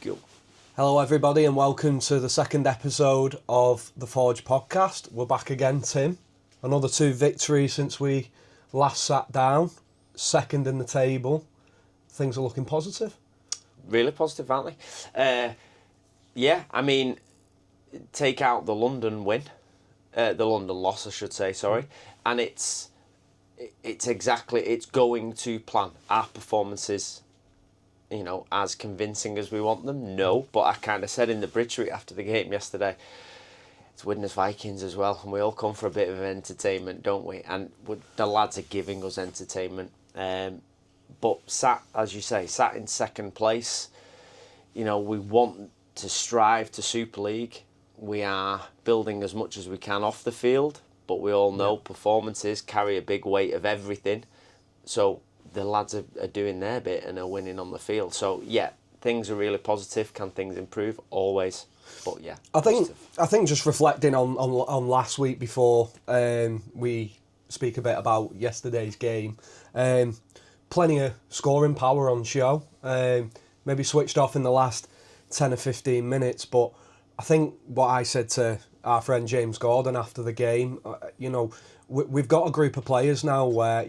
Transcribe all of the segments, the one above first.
go. Hello everybody and welcome to the second episode of the Forge podcast. We're back again, Tim. Another 2 victories since we last sat down. Second in the table. Things are looking positive. Really positive, aren't they? Yeah, I mean, take out the London win. The London loss, I should say, sorry. And it's going to plan. Our performances, as convincing as we want them? No, but I kind of said in the bridge route after the game yesterday, it's winners Vikings as well, and we all come for a bit of entertainment, don't we? And the lads are giving us entertainment. But sat in second place, we want to strive to Super League. We are building as much as we can off the field, but we all know performances carry a big weight of everything. So the lads are doing their bit and are winning on the field. So yeah, things are really positive. Can things improve? Always. But yeah, I think just reflecting on last week before we speak a bit about yesterday's game, plenty of scoring power on show. Maybe switched off in the last 10 or 15 minutes, but I think what I said to our friend James Gordon after the game, we've got a group of players now where,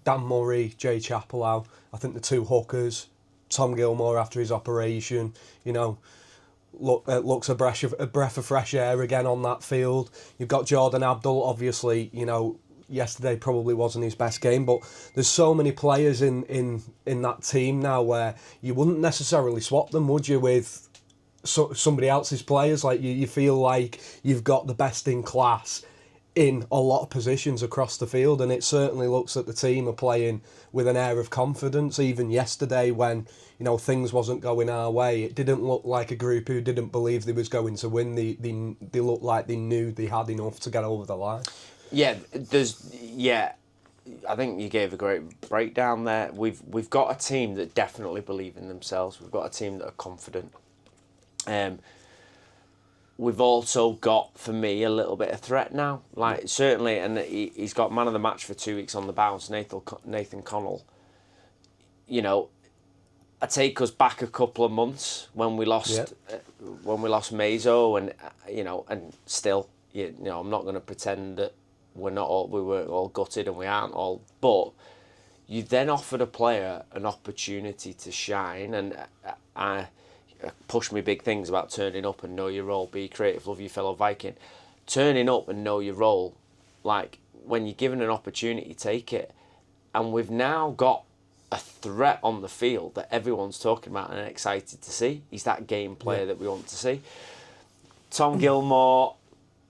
Dan Murray, Jay Chappelow, I think the 2 hookers, Tom Gilmore after his operation, looks a breath of fresh air again on that field. You've got Jordan Abdul, obviously, yesterday probably wasn't his best game, but there's so many players in that team now where you wouldn't necessarily swap them, would you, with somebody else's players? Like you feel like you've got the best in class in a lot of positions across the field, and it certainly looks that the team are playing with an air of confidence. Even yesterday when things wasn't going our way, it didn't look like a group who didn't believe they was going to win. They looked like they knew they had enough to get over the line. Yeah, I think you gave a great breakdown there. We've got a team that definitely believe in themselves. We've got a team that are confident. We've also got, for me, a little bit of threat now. Like, certainly, and he's got man of the match for 2 weeks on the bounce, Nathan Connell. I take us back a couple of months when we lost Mazo, and still, I'm not going to pretend that we were all gutted and we aren't all, but you then offered a player an opportunity to shine, and I push me big things about turning up and know your role, be creative, love your fellow Viking. Turning up and know your role, like when you're given an opportunity, take it. And we've now got a threat on the field that everyone's talking about and excited to see. He's that game player that we want to see. Tom Gilmore,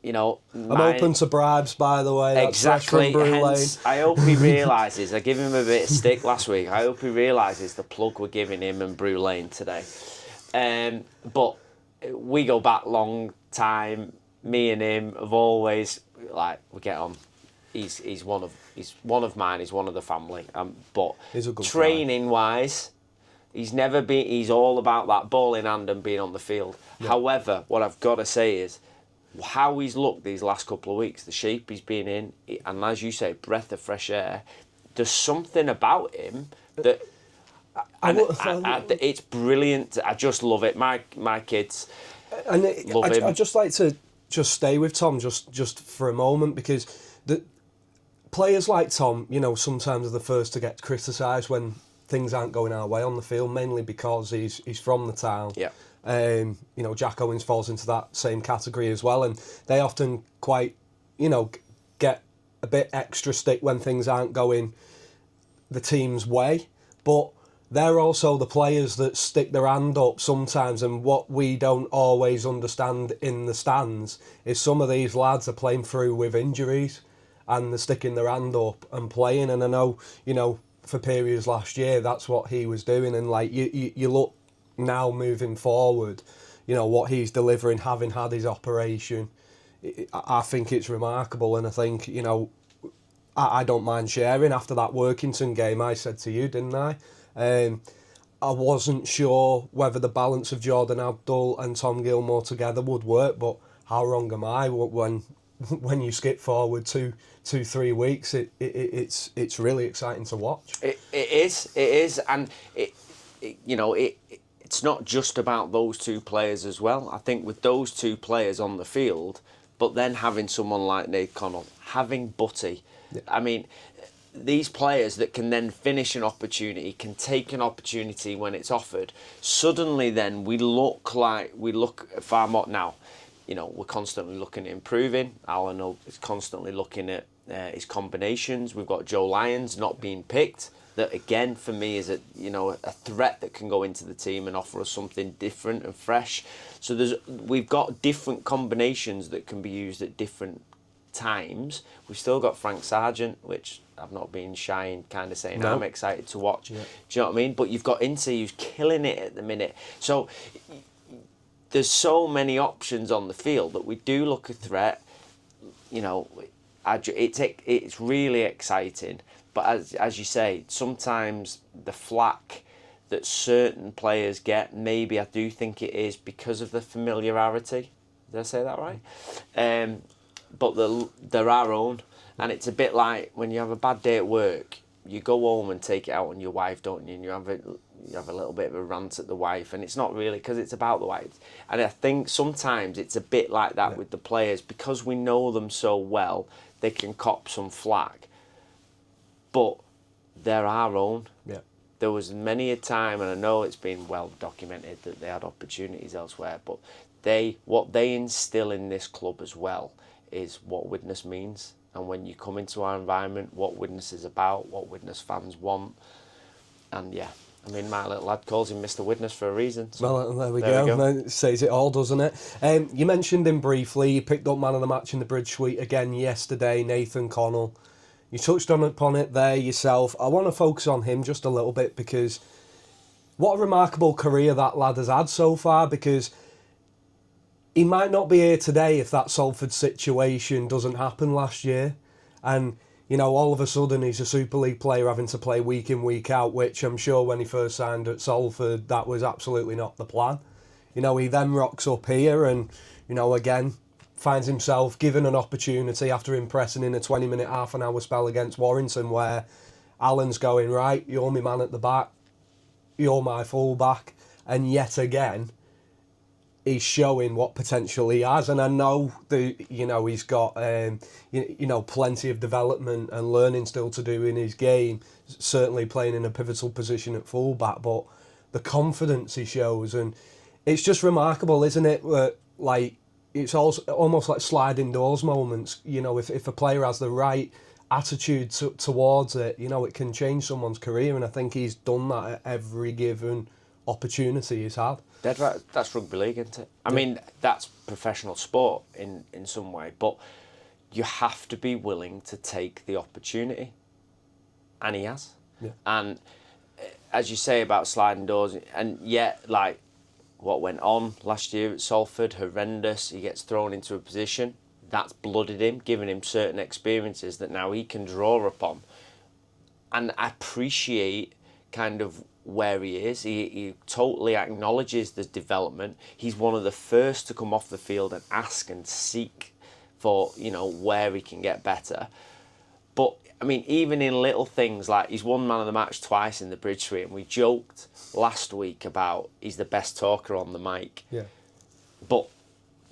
I'm open to bribes, by the way. That's exactly. Hence, I hope he realises. I gave him a bit of stick last week. I hope he realises the plug we're giving him and Brew Lane today. But we go back long time. Me and him have always we get on. He's one of mine. He's one of the family. But training wise, he's never been. He's all about that ball in hand and being on the field. Yeah. However, what I've got to say is how he's looked these last couple of weeks, the shape he's been in, and as you say, breath of fresh air. There's something about him that. It's brilliant. I just love it. My kids love him. I'd just like to stay with Tom just for a moment, because the players like Tom, sometimes are the first to get criticised when things aren't going our way on the field, mainly because he's from the town. Yeah. Jack Owens falls into that same category as well, and they often quite, get a bit extra stick when things aren't going the team's way, but they're also the players that stick their hand up sometimes, and what we don't always understand in the stands is some of these lads are playing through with injuries and they're sticking their hand up and playing. And I know, for periods last year, that's what he was doing. And you look now moving forward, what he's delivering, having had his operation, I think it's remarkable. And I think, I don't mind sharing. After that Workington game, I said to you, didn't I? I wasn't sure whether the balance of Jordan Abdul and Tom Gilmore together would work, but how wrong am I when you skip forward 2-3 weeks? It's really exciting to watch. It is, and it's not just about those two players as well. I think with those two players on the field, but then having someone like Nate Connell, having Butty, I mean, these players that can then finish an opportunity, can take an opportunity when it's offered, suddenly then we look far more now. You know, we're constantly looking at improving. Alan is constantly looking at his combinations. We've got Joe Lyons not being picked. That again for me is a threat that can go into the team and offer us something different and fresh. So we've got different combinations that can be used at different times. We've still got Frank Sargent, which I've not been shy in kind of saying I'm excited to watch. Yeah. Do you know what I mean? But you've got Ince who's killing it at the minute. So there's so many options on the field that we do look a threat. You know, it's really exciting. But as you say, sometimes the flack that certain players get, maybe I do think it is because of the familiarity. Did I say that right? But they're our own. And it's a bit like when you have a bad day at work, you go home and take it out on your wife, don't you? And you have a little bit of a rant at the wife. And it's not really because it's about the wife. And I think sometimes it's a bit like that with the players. Because we know them so well, they can cop some flack. But they're our own. Yeah. There was many a time, and I know it's been well documented that they had opportunities elsewhere, but what they instill in this club as well is what Widnes means. And when you come into our environment, what Widnes is about, what Widnes fans want. And yeah, I mean, my little lad calls him Mr. Widnes for a reason. So well, there we go. It says it all, doesn't it? You mentioned him briefly. You picked up man of the match in the Bridge Suite again yesterday, Nathan Connell. You touched upon it there yourself. I want to focus on him just a little bit because what a remarkable career that lad has had so far, because he might not be here today if that Salford situation doesn't happen last year. And, you know, all of a sudden he's a Super League player having to play week in, week out, which I'm sure when he first signed at Salford, that was absolutely not the plan. You know, he then rocks up here and, you know, again, finds himself given an opportunity after impressing in a 20-minute, half-an-hour spell against Warrington where Alan's going, right, you're my man at the back, you're my full-back, and yet again, he's showing what potential he has. And I know that, you know, he's got, you know, plenty of development and learning still to do in his game, certainly playing in a pivotal position at full-back, but the confidence he shows, and it's just remarkable, isn't it, like, it's also almost like sliding doors moments. You know, if a player has the right attitude towards it, you know, it can change someone's career. And I think he's done that at every given opportunity he's had. That's rugby league, isn't it? I mean, that's professional sport in some way, but you have to be willing to take the opportunity. And he has. Yeah. And as you say about sliding doors, and yet, like, what went on last year at Salford, horrendous. He gets thrown into a position that's blooded him, giving him certain experiences that now he can draw upon. And I appreciate kind of where he is. He totally acknowledges the development. He's one of the first to come off the field and ask and seek for, you know, where he can get better. But I mean, even in little things like he's won man of the match twice in the Bridge Suite, and we joked last week about he's the best talker on the mic. Yeah. But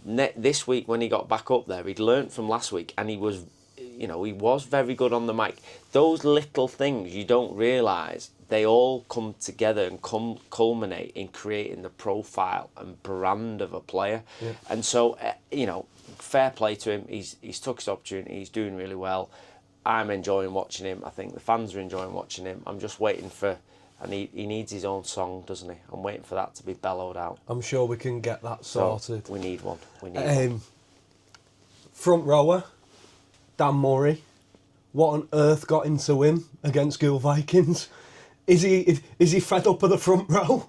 this week when he got back up there, he'd learnt from last week, and he was very good on the mic. Those little things you don't realise, they all come together and culminate in creating the profile and brand of a player. Yeah. And so, you know, fair play to him. He's took his opportunity. He's doing really well. I'm enjoying watching him. I think the fans are enjoying watching him. I'm just waiting for, and he needs his own song, doesn't he? I'm waiting for that to be bellowed out. I'm sure we can get that sorted. So we need one. One. Front rower, Dan Murray. What on earth got into him against Gil Vikings? Is he fed up of the front row?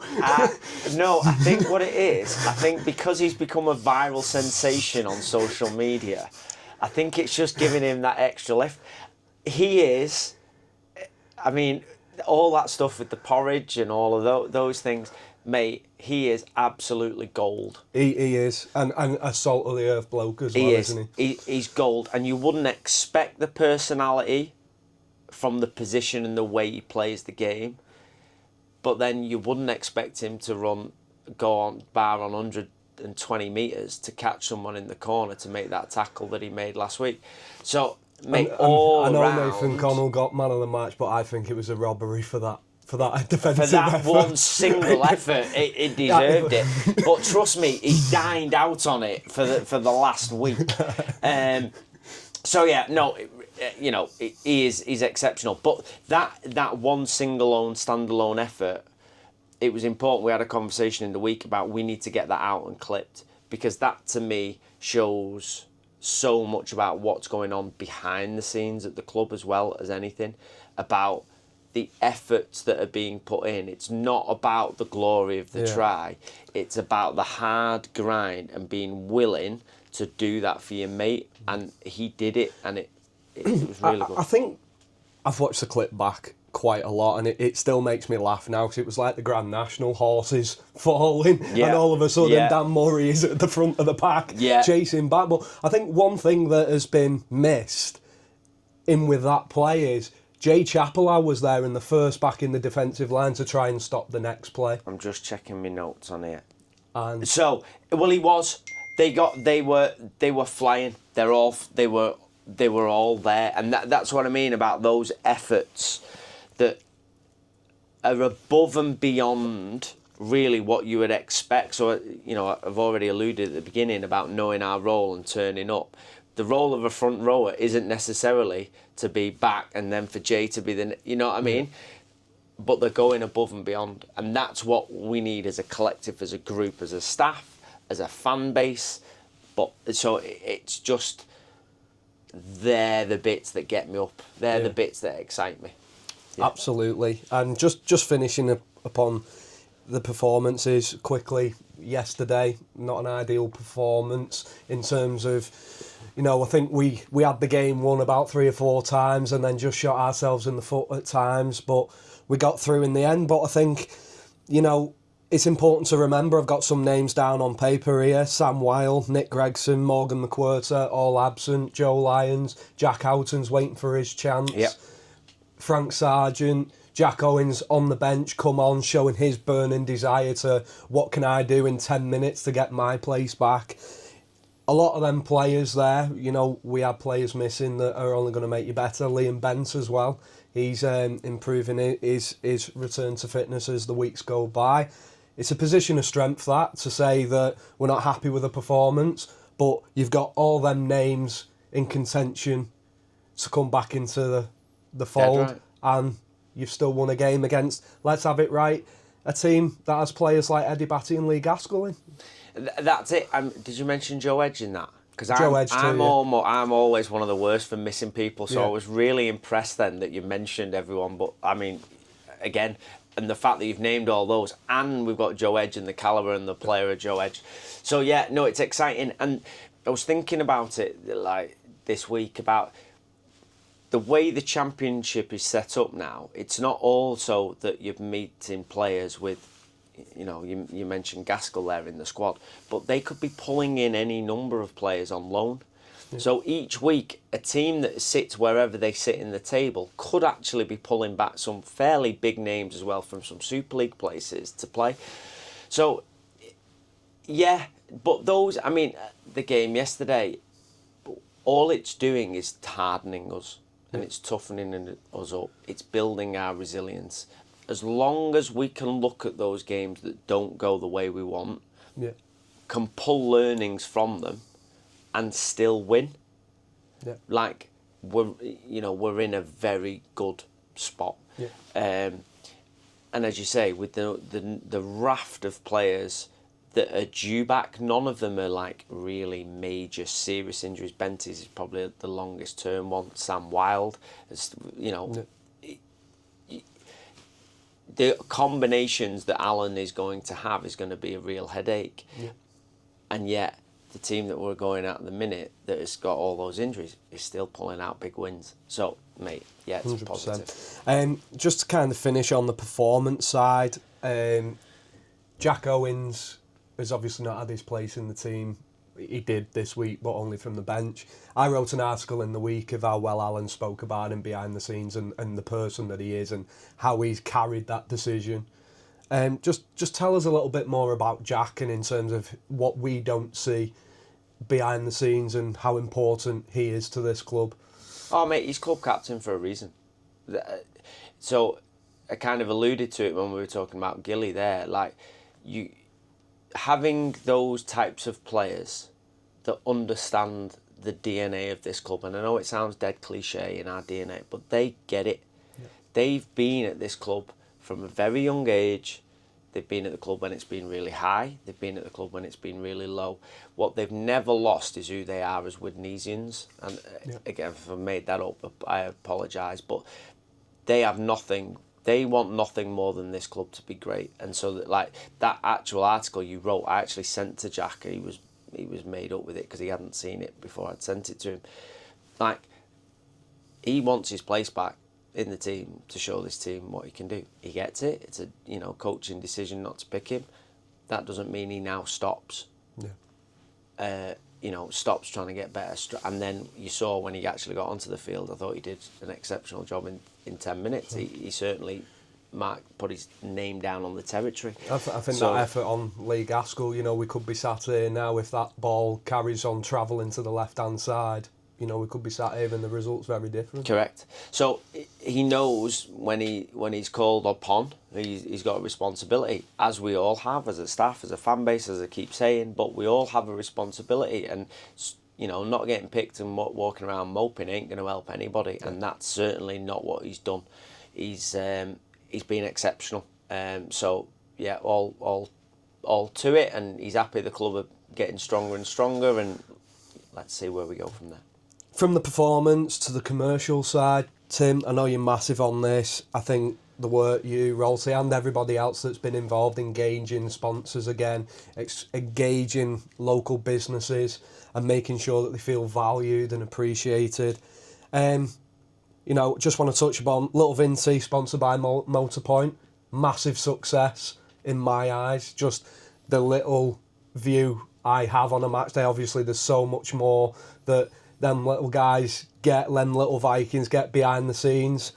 No, I think what it is, I think because he's become a viral sensation on social media, I think it's just giving him that extra lift. He is, I mean, all that stuff with the porridge and all of those things, mate, he is absolutely gold. He is, and a salt of the earth bloke as well, isn't he? He's gold, and you wouldn't expect the personality from the position and the way he plays the game, but then you wouldn't expect him to run go on bar on 120 metres to catch someone in the corner to make that tackle that he made last week. So, mate, all I know round, Nathan Connell got man of the match, but I think it was a robbery for that defensive for that effort. one single effort, it deserved it. But trust me, he dined out on it for the last week. So yeah, no, he's exceptional. But that one standalone effort, it was important. We had a conversation in the week about we need to get that out and clipped, because that to me shows so much about what's going on behind the scenes at the club as well as anything, about the efforts that are being put in. It's not about the glory of the try. It's about the hard grind and being willing to do that for your mate. And he did it, and it was really good. I think I've watched the clip back quite a lot, and it still makes me laugh now, because it was like the Grand National horses falling, and all of a sudden Dan Murray is at the front of the pack chasing back. But I think one thing that has been missed in with that play is Jay Chapela was there in the first back in the defensive line to try and stop the next play. I'm just checking my notes on here. And so, well, he was. They were flying. They were all there, and that's what I mean about those efforts that are above and beyond really what you would expect. So, I've already alluded at the beginning about knowing our role and turning up. The role of a front rower isn't necessarily to be back and then for Jay to be you know what I mean? But they're going above and beyond. And that's what we need as a collective, as a group, as a staff, as a fan base. But so it's just, they're the bits that get me up. They're the bits that excite me. Yeah. Absolutely. And just finishing upon the performances quickly, yesterday, not an ideal performance in terms of, I think we had the game won about 3 or 4 times and then just shot ourselves in the foot at times, but we got through in the end. But I think, it's important to remember, I've got some names down on paper here: Sam Weil, Nick Gregson, Morgan McWhirter, all absent, Joe Lyons, Jack Houghton's waiting for his chance, Frank Sargent, Jack Owens on the bench, come on, showing his burning desire to, what can I do in 10 minutes to get my place back. A lot of them players there, we have players missing that are only going to make you better. Liam Bent as well. He's improving his return to fitness as the weeks go by. It's a position of strength, that, to say that we're not happy with the performance, but you've got all them names in contention to come back into the fold, right. And you've still won a game against, let's have it right, a team that has players like Eddie Batty and Lee Gaskell in. That's it. Did you mention Joe Edge in that? Because I'm always one of the worst for missing people, so I was really impressed then that you mentioned everyone. But I mean, again, and the fact that you've named all those, and we've got Joe Edge and the calibre and the player of Joe Edge. So yeah, no, it's exciting. And I was thinking about it like this week about the way the championship is set up now. It's not also that you're meeting players with, you mentioned Gaskell there in the squad, but they could be pulling in any number of players on loan. Yeah. So each week, a team that sits wherever they sit in the table could actually be pulling back some fairly big names as well from some Super League places to play. So, yeah, but the game yesterday, all it's doing is hardening us, and it's toughening us up. It's building our resilience. As long as we can look at those games that don't go the way we want, can pull learnings from them, and still win. Yeah. Like we're in a very good spot. Yeah. And as you say, with the raft of players that are due back, none of them are like really major serious injuries. Benty's is probably the longest term one. Sam Wild, the combinations that Alan is going to have is going to be a real headache. Yeah. And yet, the team that we're going at the minute that has got all those injuries is still pulling out big wins. So, mate, yeah, it's 100%. Positive. Just to kind of finish on the performance side, Jack Owens has obviously not had his place in the team. He did this week, but only from the bench. I wrote an article in the week of how well Alan spoke about him behind the scenes and the person that he is and how he's carried that decision. Just tell us a little bit more about Jack and in terms of what we don't see behind the scenes and how important he is to this club. Oh, mate, he's club captain for a reason. So I kind of alluded to it when we were talking about Gilly there. Like, you having those types of players that understand the DNA of this club, and I know it sounds dead cliche in our DNA, but they get it. Yeah. They've been at this club from a very young age. They've been at the club when it's been really high. They've been at the club when it's been really low. What they've never lost is who they are as Widnesians. And again, if I've made that up, I apologise. But they have nothing. They want nothing more than this club to be great. And so, that actual article you wrote, I actually sent to Jack. He was made up with it because he hadn't seen it before I'd sent it to him. Like, he wants his place back in the team to show this team what he can do. He gets it. It's a coaching decision not to pick him. That doesn't mean he now stops. Yeah. Stops trying to get better. And then you saw when he actually got onto the field, I thought he did an exceptional job in 10 minutes. He certainly put his name down on the territory. I think that effort on Lee Gaskell, we could be sat here now if that ball carries on travelling to the left-hand side. We could be sat here and the result's very different. Correct. So he knows when he's called upon, he's got a responsibility, as we all have, as a staff, as a fan base, as I keep saying. But we all have a responsibility, and not getting picked and walking around moping ain't going to help anybody. Yeah. And that's certainly not what he's done. He's been exceptional. So yeah, all to it, and he's happy the club are getting stronger and stronger, and let's see where we go from there. From the performance to the commercial side, Tim, I know you're massive on this. I think the work you, Rolty, and everybody else that's been involved engaging sponsors again, engaging local businesses and making sure that they feel valued and appreciated. Just want to touch upon Little Vinty, sponsored by Motorpoint. Massive success in my eyes. Just the little view I have on a match day. Obviously, there's so much more that them little guys them little Vikings get behind the scenes.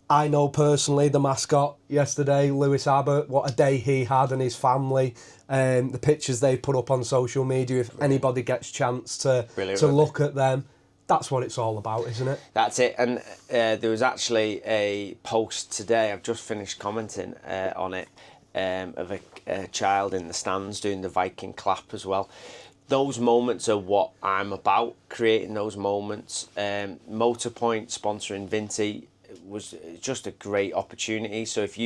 I know personally the mascot yesterday, Lewis Abbott, what a day he had and his family. The pictures they put up on social media, if anybody gets a chance to look at them, that's what it's all about, isn't it? That's it. And there was actually a post today, I've just finished commenting on it, of a child in the stands doing the Viking clap as well. Those moments are what I'm about, creating those moments. Motorpoint sponsoring Vinty was just a great opportunity. So if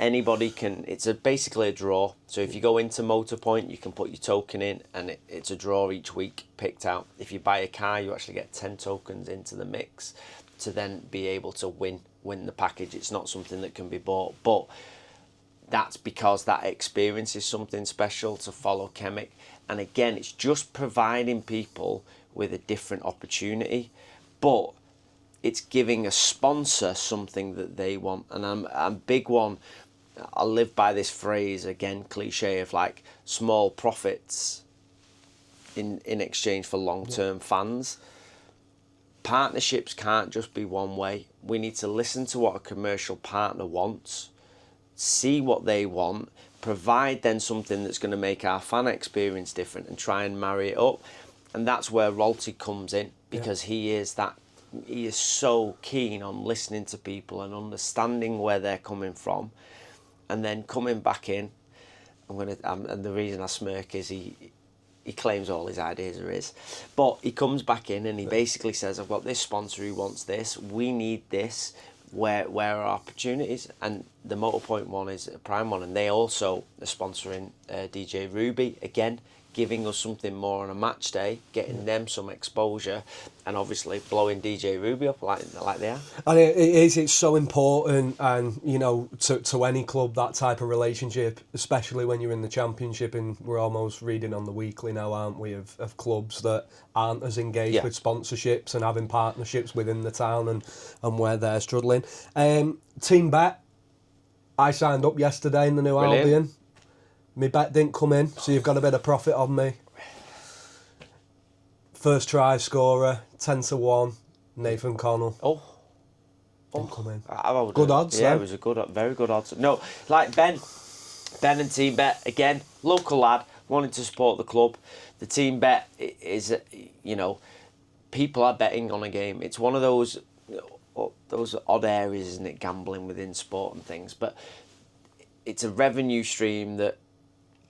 anybody can, it's basically a draw. So if you go into Motorpoint, you can put your token in, and it's a draw each week picked out. If you buy a car, you actually get 10 tokens into the mix to then be able to win the package. It's not something that can be bought, but that's because that experience is something special to follow Chemic. And again, it's just providing people with a different opportunity, but it's giving a sponsor something that they want. And I'm big one, I live by this phrase, again, cliche, of like small profits in exchange for long-term fans. Partnerships can't just be one way. We need to listen to what a commercial partner wants, see what they want, provide then something that's going to make our fan experience different and try and marry it up. And that's where Rolty comes in, because he is so keen on listening to people and understanding where they're coming from, and then coming back in. And the reason I smirk is he claims all his ideas are his, but he comes back in and he basically says, I've got this sponsor who wants this, we need this, where are our opportunities? And the Motorpoint one is a prime one, and they also are sponsoring DJ Ruby, again giving us something more on a match day, getting them some exposure, and obviously blowing DJ Ruby up like they are. And it's so important, and to any club, that type of relationship, especially when you're in the Championship, and we're almost reading on the weekly now, aren't we, of clubs that aren't as engaged with sponsorships and having partnerships within the town and where they're struggling. Team Bet, I signed up yesterday in the new Albion. My bet didn't come in, so you've got a bit of profit on me. First try scorer, 10-1, Nathan Connell. Oh. didn't come in. Good odds, Yeah, then. it was very good odds. No, like Ben and Team Bet, again, local lad, wanting to support the club. The Team Bet is, people are betting on a game. It's one of those odd areas, isn't it, gambling within sport and things. But it's a revenue stream that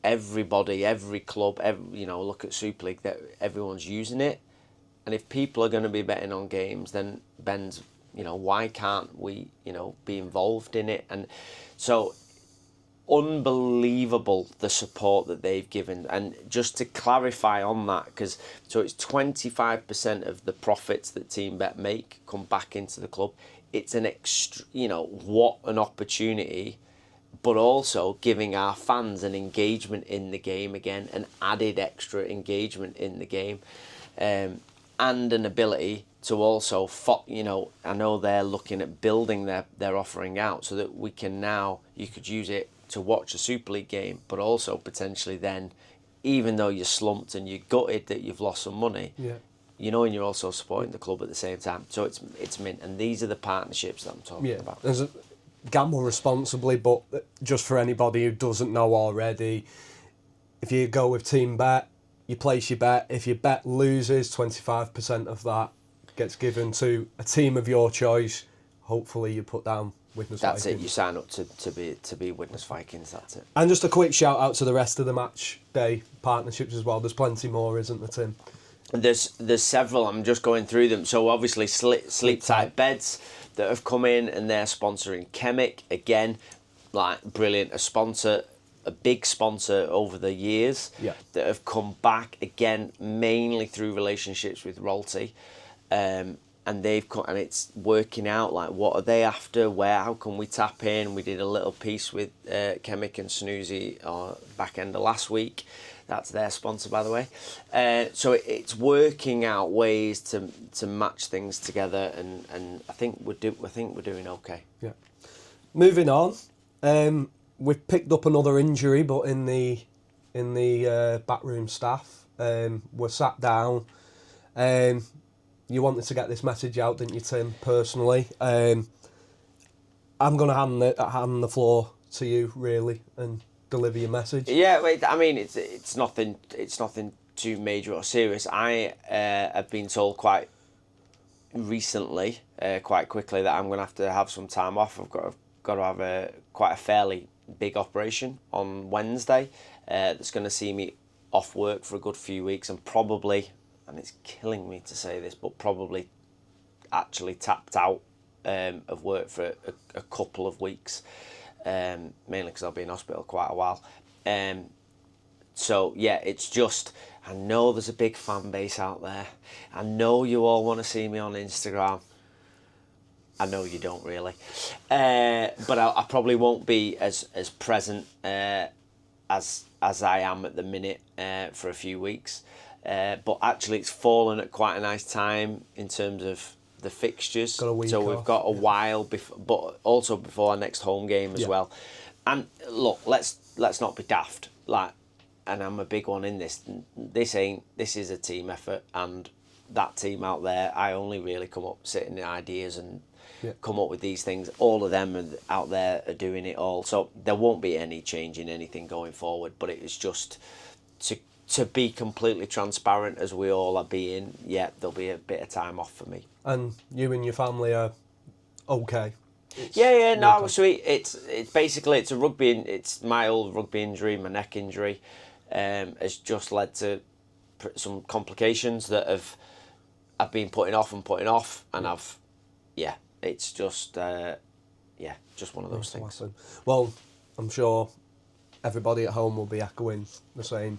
everybody, every club, look at Super League, that everyone's using it. And if people are going to be betting on games, then Ben's, why can't we, be involved in it? And so, unbelievable the support that they've given. And just to clarify on that, it's 25% of the profits that Team Bet make come back into the club. It's an what an opportunity, but also giving our fans an engagement in the game again, an added extra engagement in the game, and an ability to also, I know they're looking at building their offering out so that we can now, you could use it to watch a Super League game, but also potentially then, even though you're slumped and you're gutted that you've lost some money, and you're also supporting the club at the same time. So it's mint, and these are the partnerships that I'm talking about. There's gamble responsibly, but just for anybody who doesn't know already, if you go with Team Bet, you place your bet. If your bet loses, 25% of that gets given to a team of your choice. Hopefully you put down Widnes Vikings. That's it. You sign up to be Widnes Vikings. That's it. And just a quick shout out to the rest of the match day partnerships as well. There's plenty more, isn't there, Tim? There's several. I'm just going through them. So obviously Sleep Tight Beds that have come in, and they're sponsoring Chemic again. Like brilliant, a big sponsor over the years that have come back again, mainly through relationships with Rolte. And they've come, and it's working out, like, what are they after, how can we tap in. We did a little piece with Chemic and Snoozy back end of last week. That's their sponsor, by the way. So it's working out ways to match things together, and I think we're doing okay. Yeah. Moving on, we've picked up another injury, but in the backroom staff, we're sat down. You wanted to get this message out, didn't you, Tim? Personally, I'm going to hand the floor to you, really, and deliver your message. Yeah, wait. I mean, it's nothing too major or serious. I have been told quite recently, quite quickly, that I'm going to have some time off. I've got to have quite a fairly big operation on Wednesday. That's going to see me off work for a good few weeks, and probably, and it's killing me to say this, but probably actually tapped out of work for a couple of weeks, mainly because I'll be in hospital quite a while. So yeah, it's just, I know there's a big fan base out there. I know you all want to see me on Instagram. I know you don't really, but I probably won't be as present as I am at the minute for a few weeks. But actually, it's fallen at quite a nice time in terms of the fixtures. Got a week so we've off, got a while before, but also before our next home game as well. And look, let's not be daft. Like, and I'm a big one in this. This is a team effort, and that team out there, I only really come up sitting in ideas and come up with these things. All of them out there are doing it all. So there won't be any change in anything going forward. But it is just to be completely transparent, as we all are being. Yeah, there'll be a bit of time off for me. And you and your family are okay? No, sweet. It's basically, it's my old rugby injury, my neck injury, has just led to some complications that I've been putting off, and it's just just one of those things. Well, I'm sure everybody at home will be echoing the same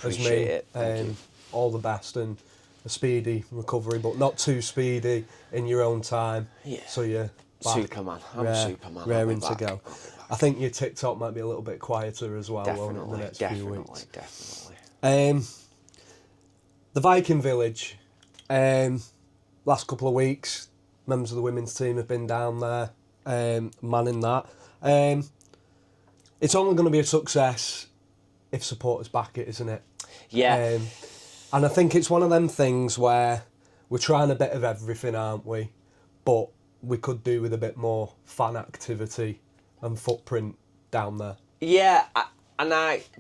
as me. Appreciate it. Thank you. All the best and a speedy recovery, but not too speedy in your own time. Yeah. So you're back. Superman. I'm Superman. Raring to go. I think your TikTok might be a little bit quieter as well, won't it, in the next few weeks? Definitely. The Viking Village. Last couple of weeks, members of the women's team have been down there, manning that. It's only going to be a success if supporters back it, isn't it? Yeah. And I think it's one of them things where we're trying a bit of everything, aren't we? But we could do with a bit more fan activity and footprint down there. Yeah,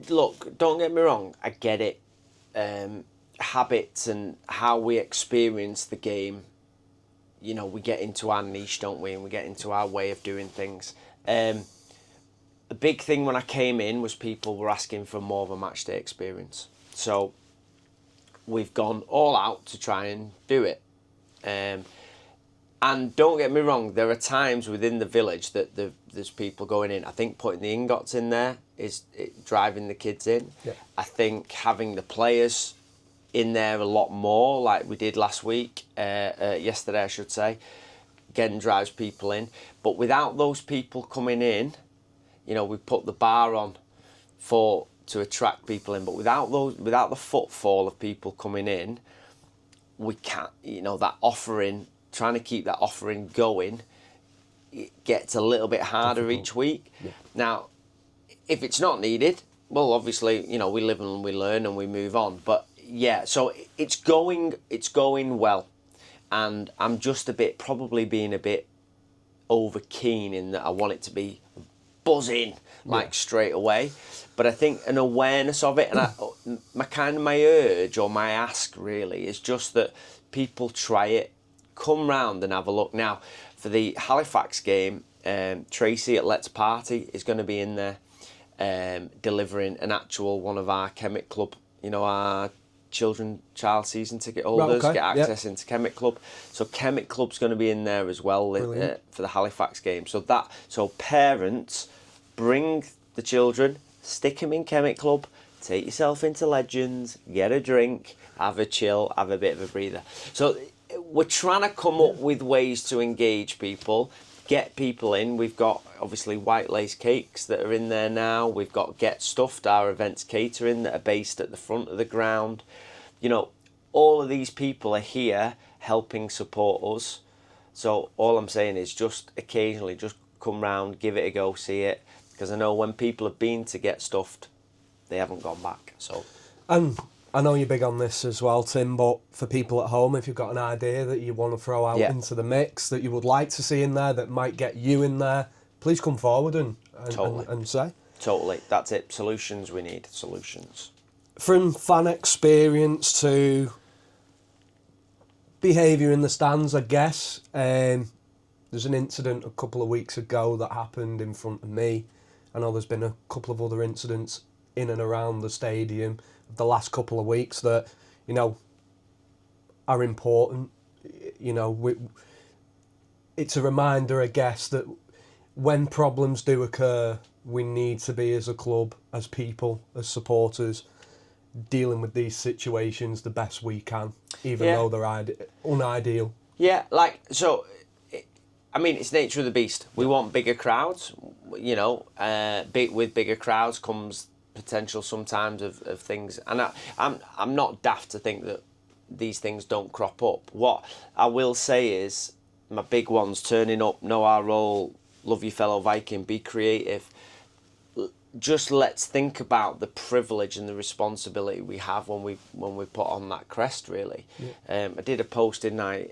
look, don't get me wrong, I get it. Habits and how we experience the game, we get into our niche, don't we? And we get into our way of doing things. The big thing when I came in was people were asking for more of a match day experience. So we've gone all out to try and do it. And don't get me wrong, there are times within the village that there's people going in. I think putting the ingots in there is driving the kids in. Yeah. I think having the players in there a lot more, like we did yesterday I should say, again drives people in. But without those people coming in, we put the bar on to attract people in. But without the footfall of people coming in, we can't, that offering, trying to keep that offering going, it gets a little bit harder each week. Yeah. Now, if it's not needed, well, obviously, we live and we learn and we move on. But yeah, so it's going well, and I'm just probably being a bit over keen in that I want it to be buzzing straight away. But I think an awareness of it, and my urge or my ask really is just that people try it, come round and have a look. Now, for the Halifax game, Tracy at Let's Party is going to be in there, delivering an actual one of our Chemic Club, our child season ticket holders get access into Chemic Club. So Chemic Club's going to be in there as well for the Halifax game. So parents, bring the children, stick them in Chemic Club, take yourself into Legends, get a drink, have a chill, have a bit of a breather. So we're trying to come up with ways to engage people, get people in. We've got obviously White Lace Cakes that are in there now. We've got Get Stuffed, our events catering, that are based at the front of the ground. All of these people are here helping support us. So all I'm saying is just occasionally just come round, give it a go, see it. Because I know when people have been to Get Stuffed, they haven't gone back. So, and I know you're big on this as well, Tim, but for people at home, if you've got an idea that you want to throw out into the mix, that you would like to see in there, that might get you in there, please come forward and say. Totally. That's it. Solutions, we need solutions. From fan experience to behaviour in the stands, I guess. There's an incident a couple of weeks ago that happened in front of me. I know there's been a couple of other incidents in and around the stadium the last couple of weeks that, are important. It's a reminder, I guess, that when problems do occur, we need to be, as a club, as people, as supporters, dealing with these situations the best we can, even though they're unideal. Yeah, it's nature of the beast. We want bigger crowds. With bigger crowds comes potential sometimes of things. And I'm not daft to think that these things don't crop up. What I will say is my big ones: turning up, know our role, love your fellow Viking, be creative. Just let's think about the privilege and the responsibility we have when we put on that crest. Really, I did a post, didn't I?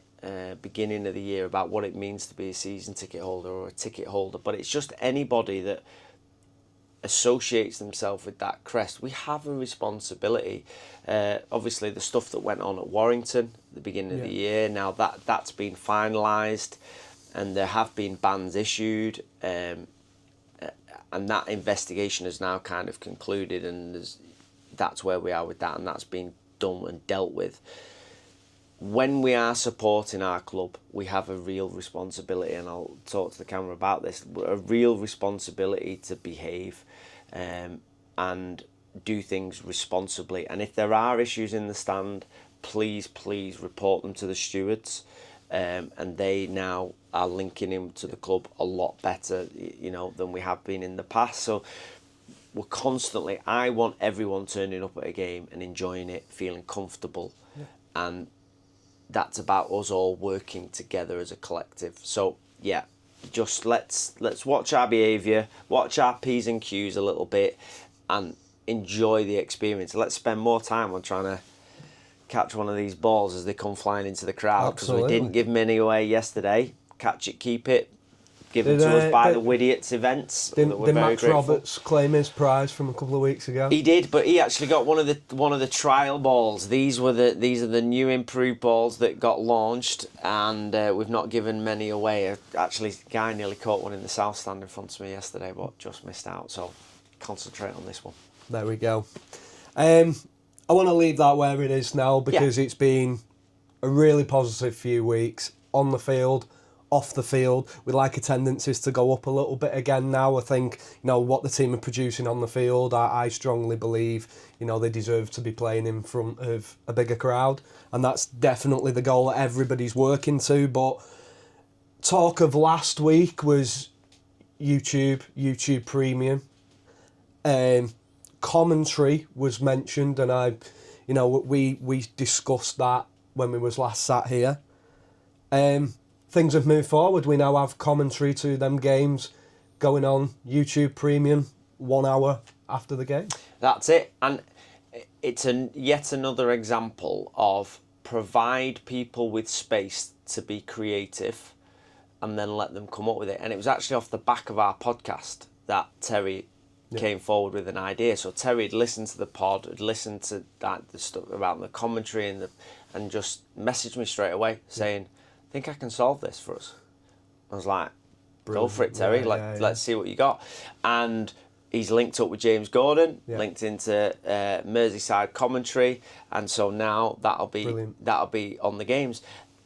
Beginning of the year about what it means to be a season ticket holder or a ticket holder, but it's just anybody that associates themselves with that crest. We have a responsibility. Obviously, the stuff that went on at Warrington at the beginning of the year, now that's been finalised, and there have been bans issued, and that investigation has now kind of concluded, and that's where we are with that, and that's been done and dealt with. When we are supporting our club, we have a real responsibility, and I'll talk to the camera about this, a real responsibility to behave and do things responsibly. And if there are issues in the stand, please report them to the stewards, and they now are linking him to the club a lot better, than we have been in the past. So we're constantly, I want everyone turning up at a game and enjoying it, feeling comfortable, and that's about us all working together as a collective. So just let's watch our behaviour, watch our P's and Q's a little bit, and enjoy the experience. Let's spend more time on trying to catch one of these balls as they come flying into the crowd, because we didn't give many away yesterday. Catch It, Keep It, given to us by the Widiots events. Did Max Roberts claim his prize from a couple of weeks ago? He did, but he actually got one of the trial balls. These are the new improved balls that got launched, and we've not given many away. Actually, a guy nearly caught one in the south stand in front of me yesterday, but just missed out. So concentrate on this one. There we go. I want to leave that where it is now because it's been a really positive few weeks on the field. Off the field, we'd like attendances to go up a little bit again now. I think, what the team are producing on the field, I strongly believe, they deserve to be playing in front of a bigger crowd. And that's definitely the goal that everybody's working to. But talk of last week was YouTube Premium. Commentary was mentioned, and we discussed that when we was last sat here. Things have moved forward. We now have commentary to them games going on YouTube Premium 1 hour after the game. That's it. And it's yet another example of provide people with space to be creative and then let them come up with it. And it was actually off the back of our podcast that Terry came forward with an idea. So Terry had listened to the pod, had listened to the stuff about the commentary and just messaged me straight away saying, I think I can solve this for us. I was like, go for it, Terry. Let's see what you got. And he's linked up with James Gordon, linked into Merseyside commentary, and so now that'll be on the games.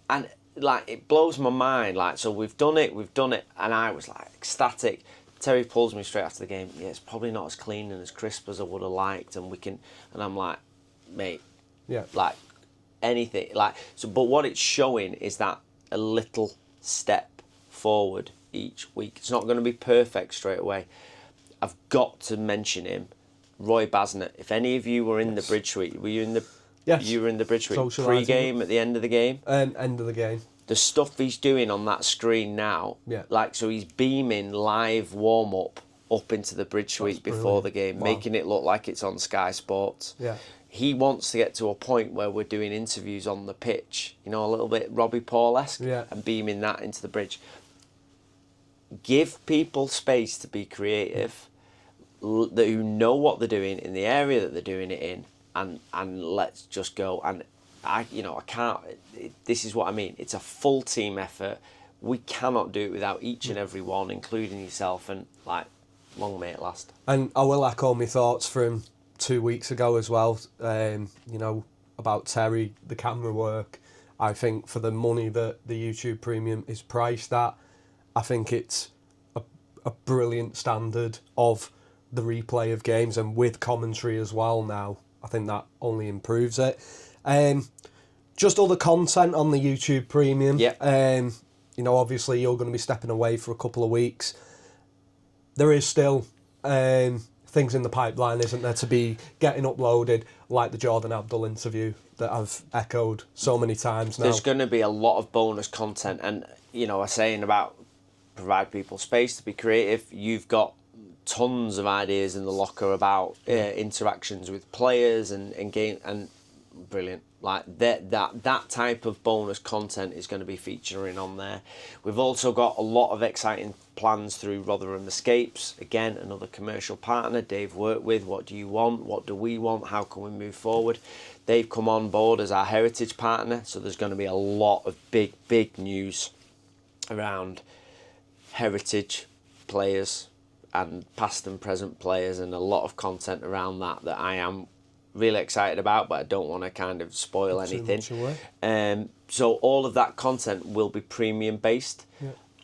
And it blows my mind. So we've done it, and I was ecstatic. Terry pulls me straight after the game. Yeah, it's probably not as clean and as crisp as I would have liked, and I'm like, mate, anything so. But what it's showing is that a little step forward each week. It's not going to be perfect straight away. I've got to mention him, Roy Basnett. If any of you were in the Bridge Suite, were you in the? Yes. You were in the Bridge Suite pre-game at the end of the game. End of the game. The stuff he's doing on that screen now, so he's beaming live warm-up up into the Bridge Suite before the game, making it look like it's on Sky Sports. Yeah. He wants to get to a point where we're doing interviews on the pitch, a little bit Robbie Paul-esque, and beaming that into the Bridge. Give people space to be creative, who know what they're doing in the area that they're doing it in, and let's just go. And I can't. This is what I mean. It's a full team effort. We cannot do it without each and every one, including yourself. And long may it last. And I will echo my thoughts from 2 weeks ago as well. About Terry, the camera work. I think for the money that the YouTube Premium is priced at, I think it's a brilliant standard of the replay of games, and with commentary as well now. I think that only improves it. Just other content on the YouTube Premium. Obviously you're going to be stepping away for a couple of weeks. There is still things in the pipeline, isn't there, to be getting uploaded, like the Jordan Abdul interview that I've echoed so many times now. There's going to be a lot of bonus content, and I was saying about provide people space to be creative. You've got tons of ideas in the locker about interactions with players and game, and brilliant. That type of bonus content is going to be featuring on there. We've also got a lot of exciting plans through Rotherham Escapes. Again, another commercial partner Dave worked with. What do you want? What do we want? How can we move forward? They've come on board as our heritage partner, so there's going to be a lot of big news around heritage players and past and present players, and a lot of content around that I am really excited about, but I don't want to kind of spoil anything. So all of that content will be premium based,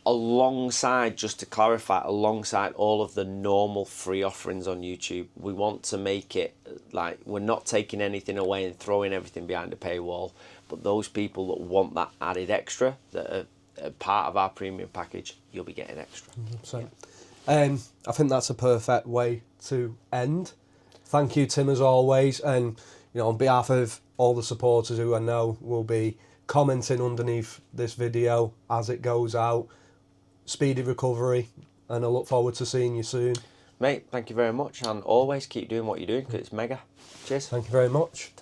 alongside, just to clarify, alongside all of the normal free offerings on YouTube. We want to make it we're not taking anything away and throwing everything behind a paywall, but those people that want that added extra, that are part of our premium package, you'll be getting extra. 100%. I think that's a perfect way to end. Thank you, Tim, as always, and on behalf of all the supporters who I know will be commenting underneath this video as it goes out, speedy recovery, and I look forward to seeing you soon. Mate, thank you very much, and always keep doing what you're doing, because it's mega. Cheers. Thank you very much.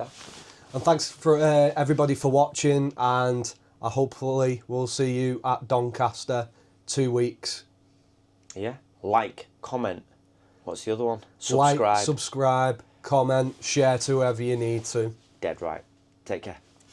And thanks for everybody for watching, and hopefully will see you at Doncaster 2 weeks. Yeah. Like, comment. What's the other one? Like, subscribe, comment, share to whoever you need to. Dead right. Take care.